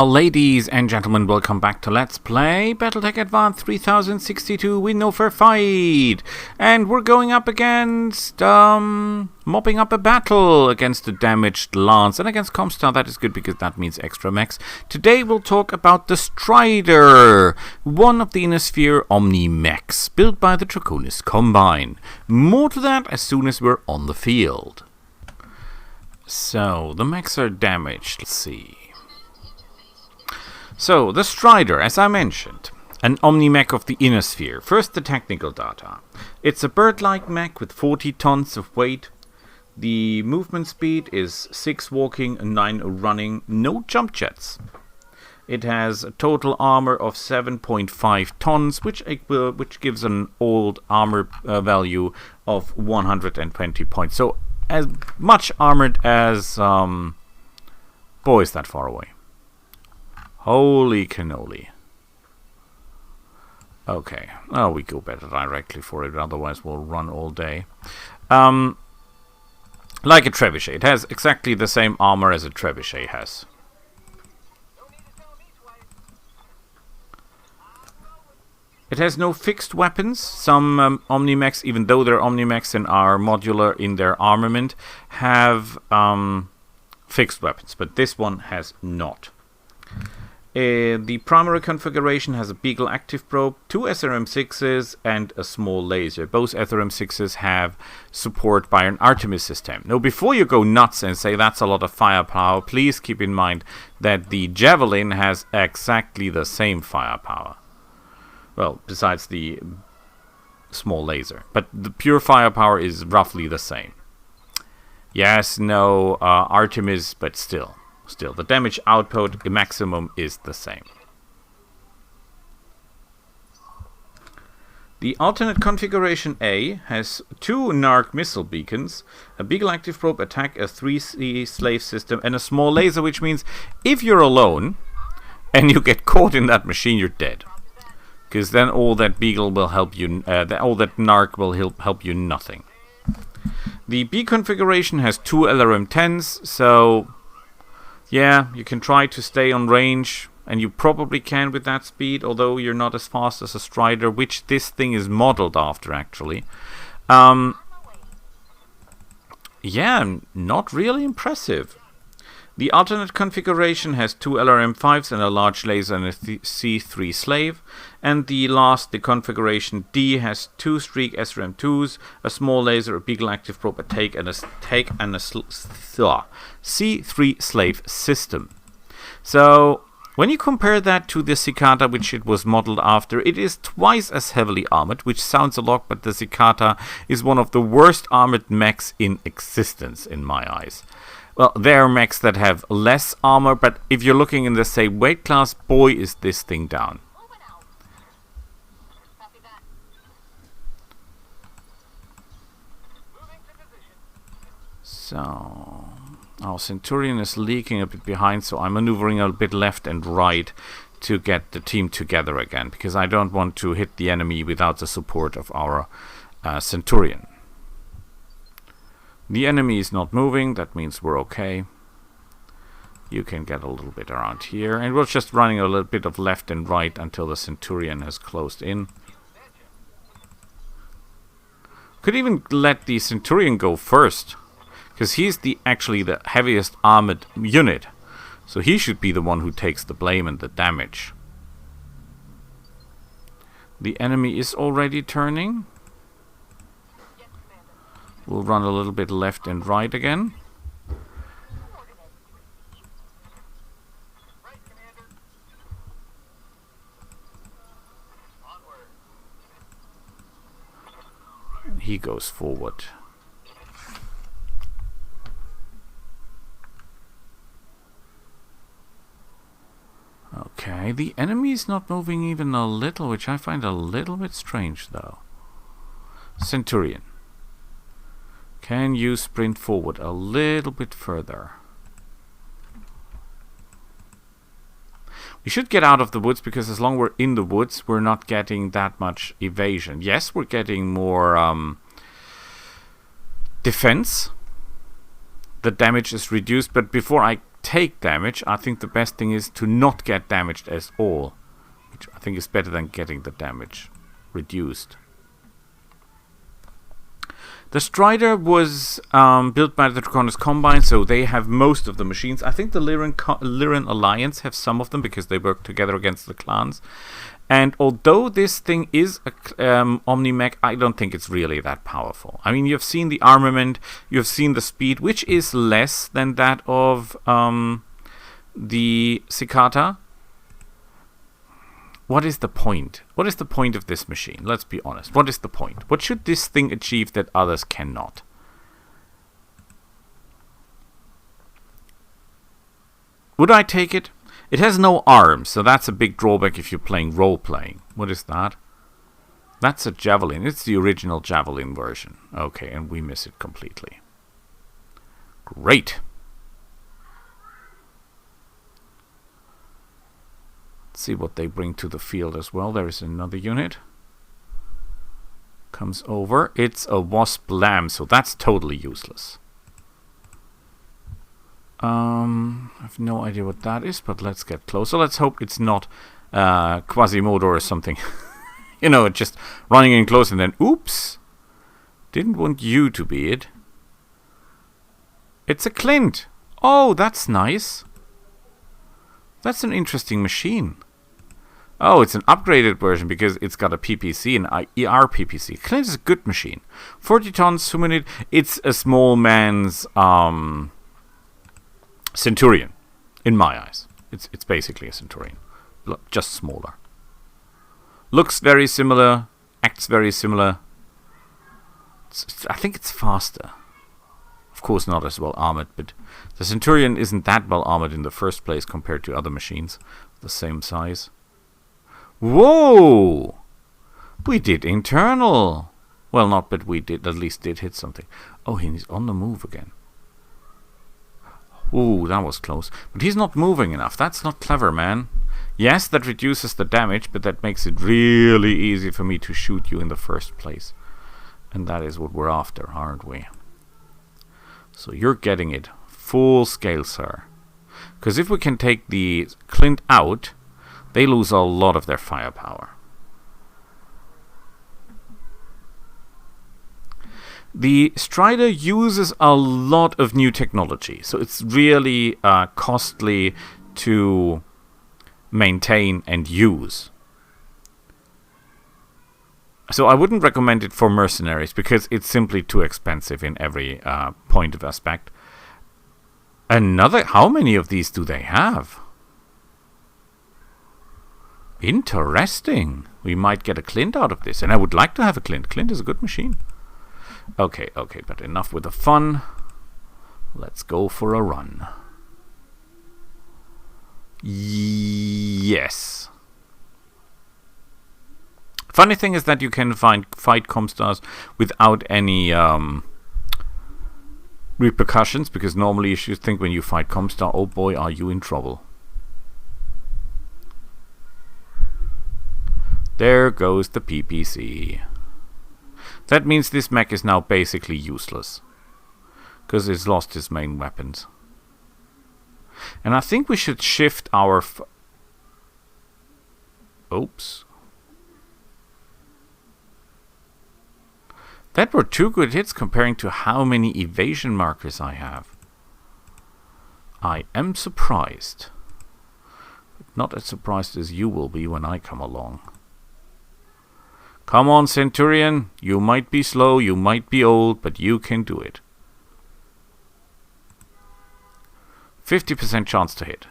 Ladies and gentlemen, welcome back to Let's Play BattleTech Advanced 3062 We Know Fair Fight. And we're going up against, mopping up a battle against the damaged Lance. And against Comstar, that is good because that means extra mechs. Today we'll talk about the Strider, one of the Inner Sphere Omni mechs, built by the Draconis Combine. More to that as soon as we're on the field. So, the mechs are damaged, let's see. So, the Strider, as I mentioned, an Omni-mech of the Inner Sphere. First, the technical data. It's a bird-like mech with 40 tons of weight. The movement speed is 6 walking and 9 running, no jump jets. It has a total armor of 7.5 tons, which gives an old armor value of 120 points. So, as much armored as... boy, is that far away. Holy cannoli. Okay. Oh, we go better directly for it, otherwise we'll run all day. Like a trebuchet. It has exactly the same armor as a trebuchet has. It has no fixed weapons. Some Omni-mechs, even though they're Omni-mechs and are modular in their armament, have fixed weapons, but this one has not. The primary configuration has a Beagle active probe, 2 SRM6s, and a small laser. Both SRM6s have support by an Artemis system. Now, before you go nuts and say that's a lot of firepower, please keep in mind that the Javelin has exactly the same firepower. Well, besides the small laser. But the pure firepower is roughly the same. Yes, no Artemis, but still. Still, the damage output maximum is the same. The alternate configuration A has 2 Narc missile beacons, a Beagle active probe attack, a 3C slave system, and a small laser, which means if you're alone and you get caught in that machine, you're dead. Because then all that Beagle will help you, all that Narc will help you nothing. The B configuration has 2 LRM-10s, so... yeah, you can try to stay on range, and you probably can with that speed, although you're not as fast as a Strider, which this thing is modeled after, actually. Yeah, not really impressive. The alternate configuration has 2 LRM-5s and a large laser and a C3 slave. And the configuration D has 2 Streak SRM-2s, a small laser, a Beagle active probe, a take, and a C3 slave system. So, when you compare that to the Cicada, which it was modeled after, it is twice as heavily armored, which sounds a lot, but the Cicada is one of the worst armored mechs in existence, in my eyes. Well, there are mechs that have less armor, but if you're looking in the same weight class, boy, is this thing down. So, our Centurion is leaking a bit behind, so I'm maneuvering a bit left and right to get the team together again, because I don't want to hit the enemy without the support of our Centurion. The enemy is not moving, that means we're okay. You can get a little bit around here, and we're just running a little bit of left and right until the Centurion has closed in. Could even let the Centurion go first, because he's actually the heaviest armored unit, so he should be the one who takes the blame and the damage. The enemy is already turning. We'll run a little bit left and right again. He goes forward. Okay, the enemy is not moving even a little, which I find a little bit strange, though. Centurion. Can you sprint forward a little bit further? We should get out of the woods, because as long as we're in the woods, we're not getting that much evasion. Yes, we're getting more defense, the damage is reduced. But before I take damage, I think the best thing is to not get damaged at all, which I think is better than getting the damage reduced. The Strider was built by the Draconis Combine, so they have most of the machines. I think the Lyran Alliance have some of them because they work together against the clans. And although this thing is a Omni-Mech, I don't think it's really that powerful. I mean, you've seen the armament, you've seen the speed, which is less than that of the Cicada. What is the point? What is the point of this machine? Let's be honest. What is the point? What should this thing achieve that others cannot? Would I take it? It has no arms, so that's a big drawback if you're playing role-playing. What is that? That's a Javelin. It's the original Javelin version. Okay, and we miss it completely. Great. See what they bring to the field as well. There is another unit. Comes over. It's a Wasp Lamb, so that's totally useless. I have no idea what that is, but let's get closer. Let's hope it's not Quasimodo or something. You know, just running in close and then, oops! Didn't want you to be it. It's a Clint. Oh, that's nice. That's an interesting machine. Oh, it's an upgraded version because it's got a PPC, an ER PPC. Clint is a good machine. 40 tons, humanid. It's a small man's Centurion, in my eyes. It's basically a Centurion, just smaller. Looks very similar, acts very similar. I think it's faster. Of course, not as well armored, but the Centurion isn't that well armored in the first place compared to other machines the same size. Whoa! We did internal. Well, not, but we did at least hit something. Oh, he's on the move again. Ooh, that was close. But he's not moving enough. That's not clever, man. Yes, that reduces the damage, but that makes it really easy for me to shoot you in the first place. And that is what we're after, aren't we? So you're getting it full scale, sir. Because if we can take the Clint out, they lose a lot of their firepower. The Strider uses a lot of new technology, so it's really costly to maintain and use. So I wouldn't recommend it for mercenaries because it's simply too expensive in every point of aspect. How many of these do they have? Interesting. We might get a Clint out of this, and I would like to have a Clint. Clint is a good machine. Okay, but enough with the fun. Let's go for a run. Yes. Funny thing is that you can fight Comstars without any repercussions, because normally you should think when you fight Comstar, oh boy, are you in trouble. There goes the PPC. That means this mech is now basically useless, because it's lost its main weapons. And I think we should shift our... Oops. That were 2 good hits comparing to how many evasion markers I have. I am surprised. But not as surprised as you will be when I come along. Come on, Centurion. You might be slow, you might be old, but you can do it. 50% chance to hit.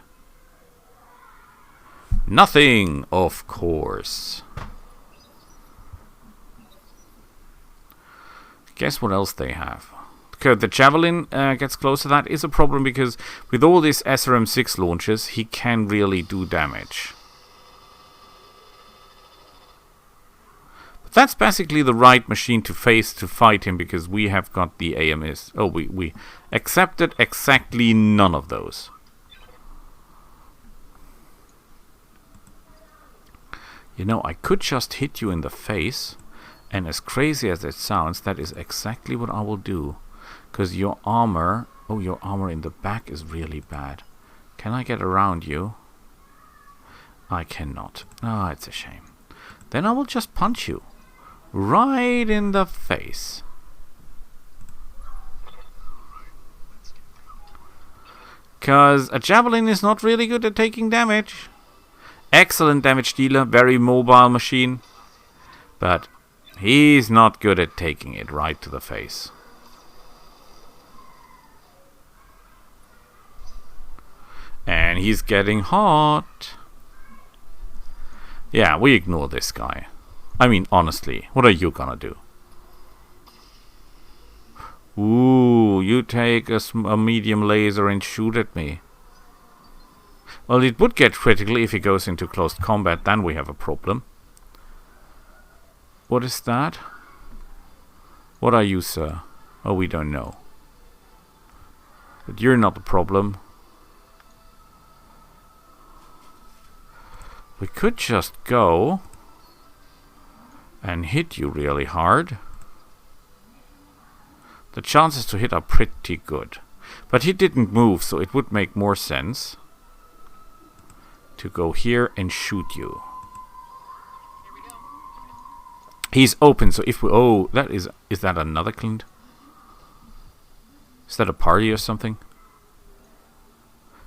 Nothing, of course. Guess what else they have? Okay, the Javelin gets close to that. Is a problem because with all these SRM-6 launches, he can really do damage. But that's basically the right machine to face to fight him, because we have got the AMS. Oh, we accepted exactly none of those. You know, I could just hit you in the face. And as crazy as it sounds, that is exactly what I will do. Because your armor... Oh, your armor in the back is really bad. Can I get around you? I cannot. Ah, it's a shame. Then I will just punch you. Right in the face. Because a javelin is not really good at taking damage. Excellent damage dealer, very mobile machine. But he's not good at taking it right to the face. And he's getting hot. Yeah, we ignore this guy. I mean, honestly, what are you gonna do? Ooh, you take a medium laser and shoot at me. Well, it would get critical if he goes into close combat, then we have a problem. What is that? What are you, sir? Oh, we don't know. But you're not the problem. We could just go and hit you really hard. The chances to hit are pretty good. But he didn't move, so it would make more sense to go here and shoot you. He's open, so if we... Oh, that is that another cleaned? Is that a party or something?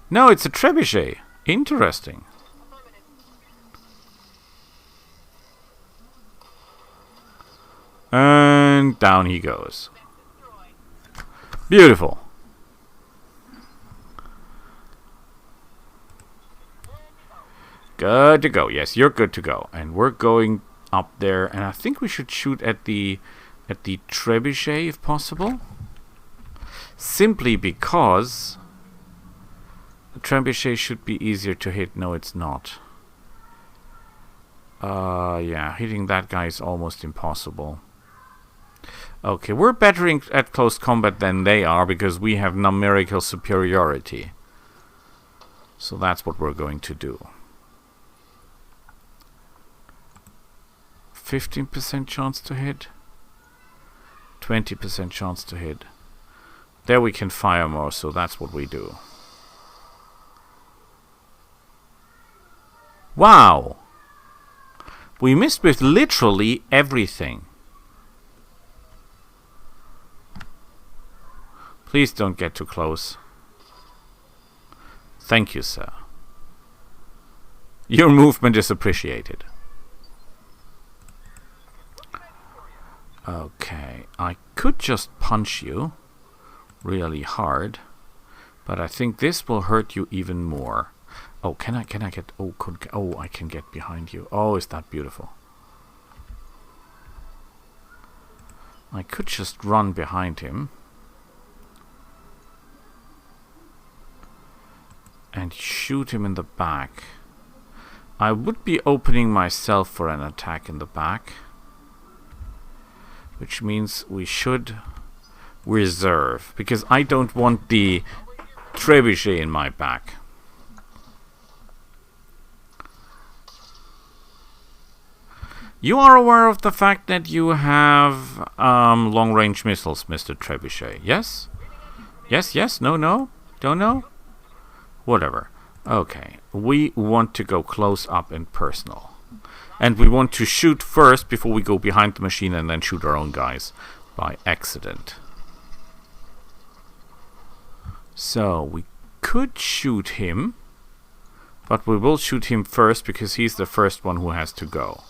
No, it's a trebuchet. Interesting. And down he goes. Beautiful. Good to go. Yes, you're good to go. And we're going up there, and I think we should shoot at the trebuchet if possible. Simply because the trebuchet should be easier to hit. No, it's not. Yeah, hitting that guy is almost impossible. Okay, we're better at close combat than they are because we have numerical superiority. So that's what we're going to do. 15% chance to hit. 20% chance to hit. There we can fire more, so that's what we do. Wow! We missed with literally everything. Please don't get too close. Thank you, sir. Your movement is appreciated. Okay, I could just punch you really hard, but I think this will hurt you even more. Oh, can I get... Oh, I can get behind you. Oh, is that beautiful. I could just run behind him. And shoot him in the back. I would be opening myself for an attack in the back. Which means we should reserve. Because I don't want the trebuchet in my back. You are aware of the fact that you have long-range missiles, Mr. Trebuchet, yes? Yes, yes, no, no, don't know? Whatever. Okay, we want to go close up and personal. And we want to shoot first before we go behind the machine and then shoot our own guys by accident. So, we could shoot him, but we will shoot him first because he's the first one who has to go.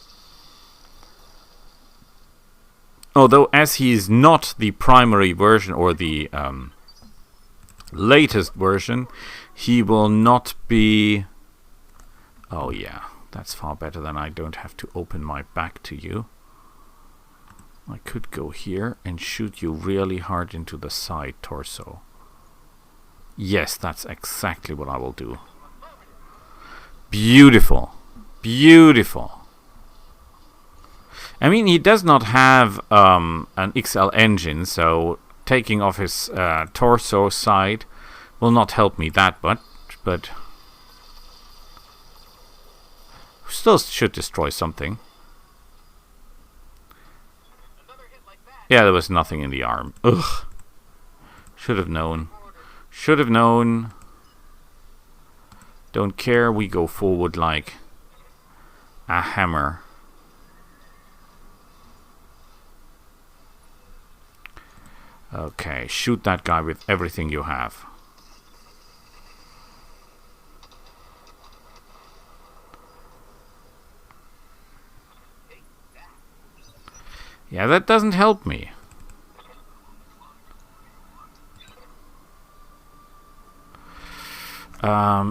Although, as he is not the primary version or the latest version, he will not be... Oh yeah, that's far better than I don't have to open my back to you. I could go here and shoot you really hard into the side torso. Yes, that's exactly what I will do. Beautiful. Beautiful. I mean, he does not have an XL engine, so taking off his torso side will not help me that much, but still should destroy something. Yeah, there was nothing in the arm. Ugh. Should have known. Should have known. Don't care, we go forward like a hammer. Okay, shoot that guy with everything you have. Yeah, that doesn't help me.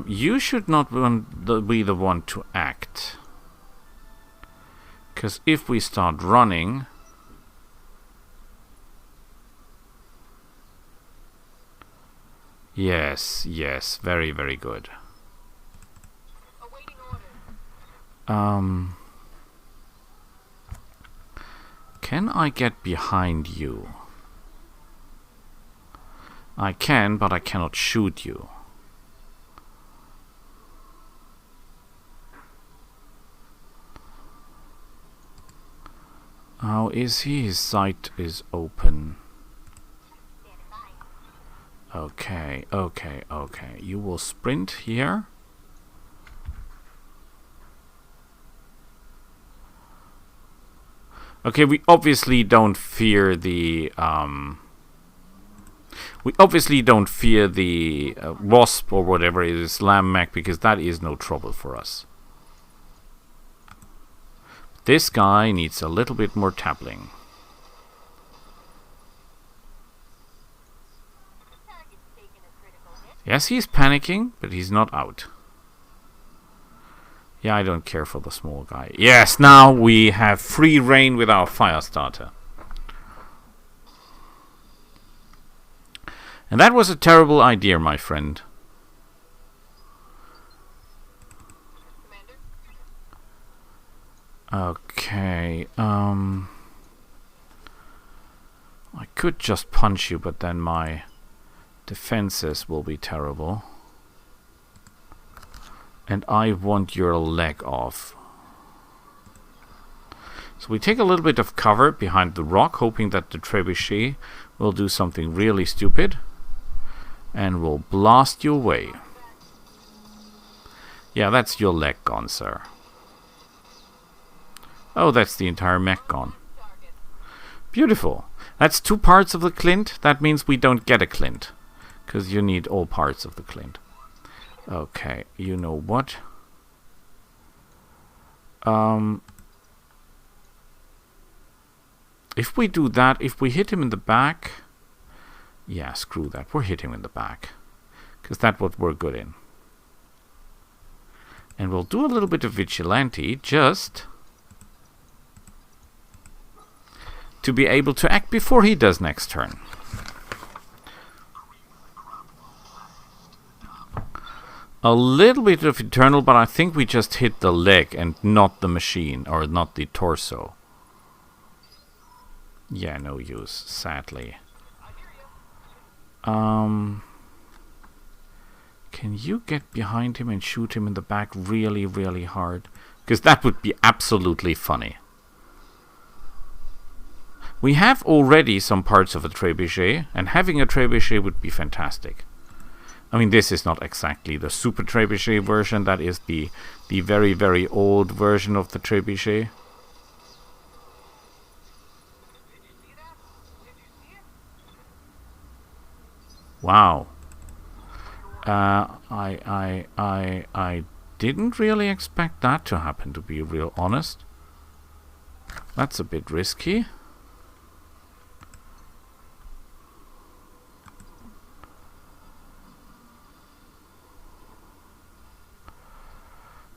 You should not be the one to act. Because if we start running... Yes, yes, very, very good. Can I get behind you? I can, but I cannot shoot you. How is he? His sight is open. Okay, okay, okay. You will sprint here. Okay, we obviously don't fear the wasp or whatever it is, lamb mech, because that is no trouble for us. This guy needs a little bit more tackling. Yes, he's panicking, but he's not out. Yeah, I don't care for the small guy. Yes, now we have free reign with our fire starter. And that was a terrible idea, my friend. Okay, I could just punch you, but then my defenses will be terrible. And I want your leg off. So we take a little bit of cover behind the rock, hoping that the trebuchet will do something really stupid. And will blast you away. Yeah, that's your leg gone, sir. Oh, that's the entire mech gone. Beautiful. That's 2 parts of the clint. That means we don't get a clint. Because you need all parts of the clint. Okay, you know what? If we do that, if we hit him in the back... Yeah, screw that. We'll hit him in the back. Because that's what we're good in. And we'll do a little bit of vigilante, just... to be able to act before he does next turn. A little bit of Eternal, but I think we just hit the leg and not the machine, or not the torso. Yeah, no use, sadly. Can you get behind him and shoot him in the back really, really hard? Because that would be absolutely funny. We have already some parts of a trebuchet, and having a trebuchet would be fantastic. I mean, this is not exactly the super trebuchet version. That is the very, very old version of the trebuchet. Wow. I didn't really expect that to happen, to be real honest. That's a bit risky.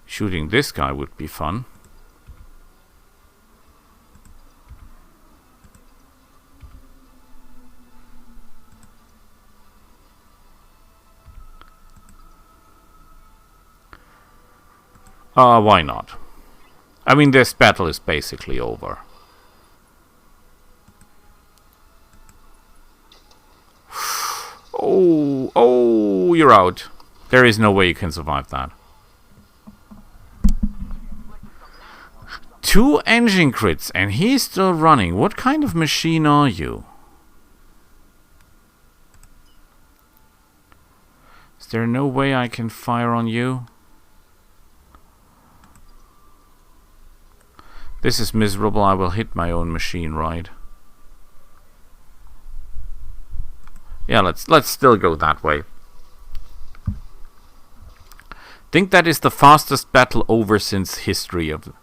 Shooting this guy would be fun. Why not? I mean, this battle is basically over. Oh, you're out. There is no way you can survive that. 2 engine crits, and he's still running. What kind of machine are you? Is there no way I can fire on you? This is miserable. I will hit my own machine, right? Yeah, let's still go that way. Think that is the fastest battle over since history of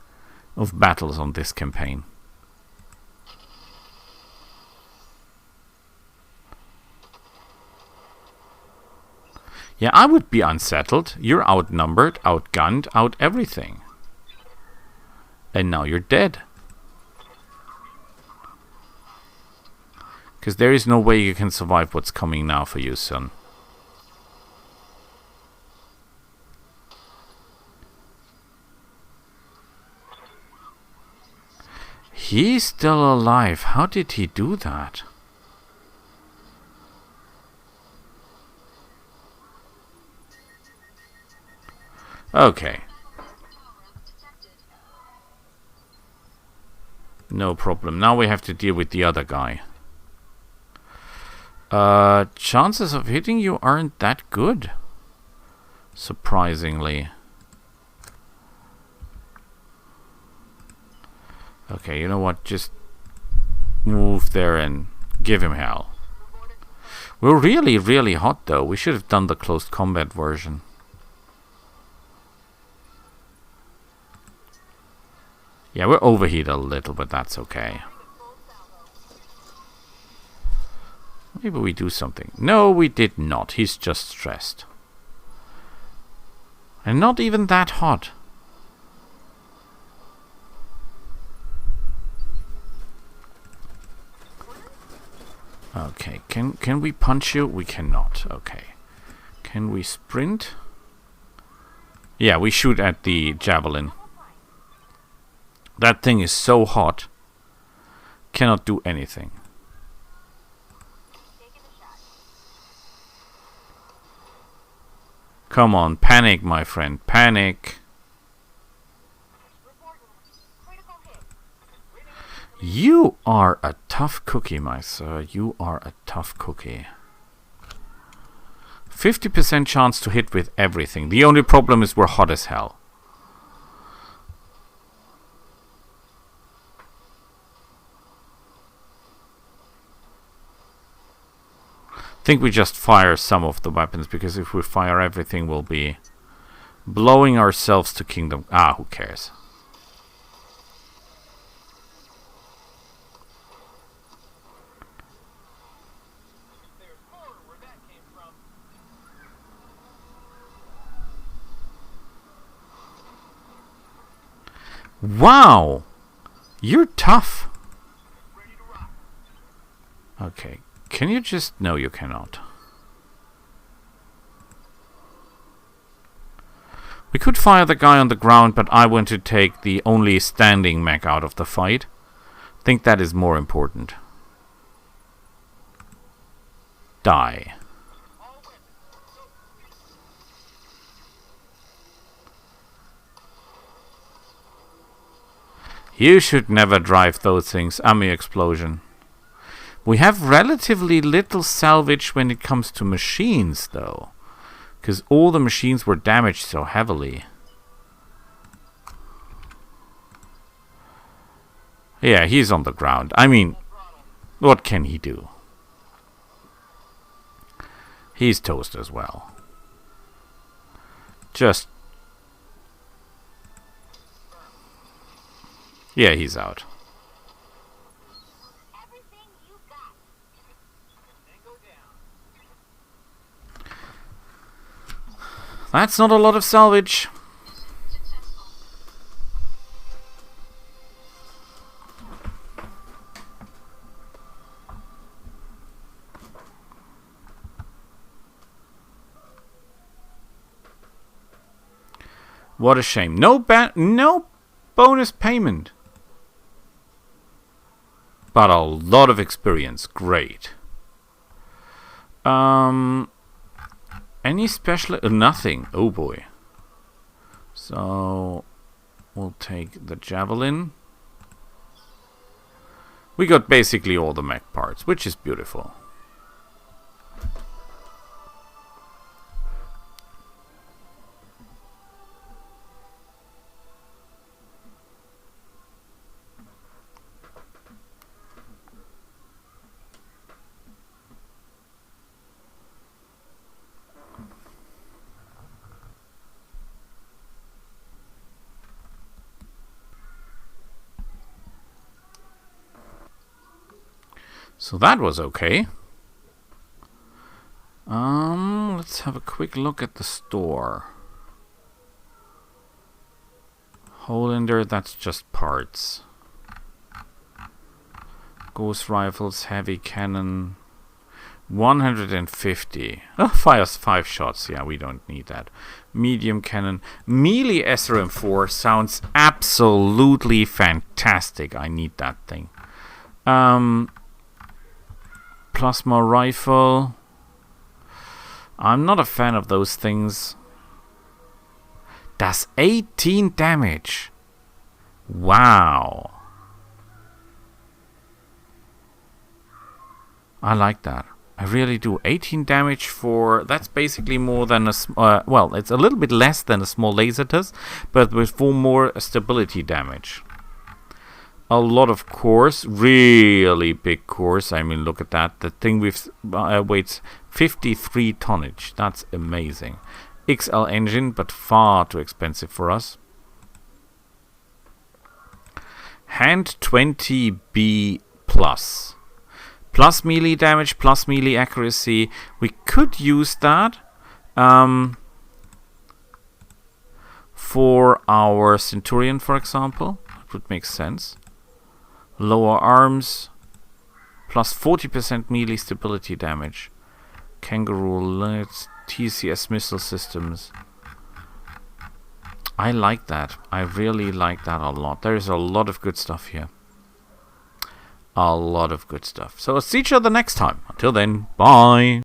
battles on this campaign. Yeah, I would be unsettled. You're outnumbered, outgunned, out everything. And now you're dead. Because there is no way you can survive what's coming now for you, son. He's still alive. How did he do that? Okay. No problem. Now we have to deal with the other guy. Chances of hitting you aren't that good. Surprisingly. Okay, you know what? Just move there and give him hell. We're really, really hot though. We should have done the close combat version. Yeah, we're overheated a little, but that's okay. Maybe we do something. No, we did not. He's just stressed. And not even that hot. Okay, can we punch you? We cannot. Okay. Can we sprint? Yeah, we shoot at the javelin. That thing is so hot. Cannot do anything. Come on, panic, my friend. Panic. You are a tough cookie, my sir. You are a tough cookie. 50% chance to hit with everything. The only problem is we're hot as hell. I think we just fire some of the weapons, because if we fire everything, we'll be blowing ourselves to kingdom. Ah, who cares? Wow! You're tough. Okay. Can you just... No, you cannot. We could fire the guy on the ground, but I want to take the only standing mech out of the fight. I think that is more important. Die. You should never drive those things. Ammo explosion. We have relatively little salvage when it comes to machines, though. Because all the machines were damaged so heavily. Yeah, he's on the ground. I mean, what can he do? He's toast as well. Just... Yeah, he's out. That's not a lot of salvage. What a shame. No bonus payment. But a lot of experience. Great. Any special... nothing. Oh boy. So... we'll take the javelin. We got basically all the mech parts, which is beautiful. So that was okay. Let's have a quick look at the store. Holander, that's just parts. Ghost rifles, heavy cannon, 150. Oh, fires 5 shots. Yeah, we don't need that. Medium cannon. Melee SRM4 sounds absolutely fantastic. I need that thing. Plasma rifle. I'm not a fan of those things. Does 18 damage. Wow. I like that. I really do. 18 damage for... That's basically more than a... well, it's a little bit less than a small laser does, but with 4 more stability damage. A lot of cores. Really big cores. I mean, look at that. The thing with weighs 53 tonnage. That's amazing. XL engine, but far too expensive for us. Hand 20B plus. Plus melee damage, plus melee accuracy. We could use that for our Centurion, for example. That would make sense. Lower arms, plus 40% melee stability damage. Kangaroo, let's TCS missile systems. I like that. I really like that a lot. There is a lot of good stuff here. A lot of good stuff. So, I'll see each other next time. Until then, bye.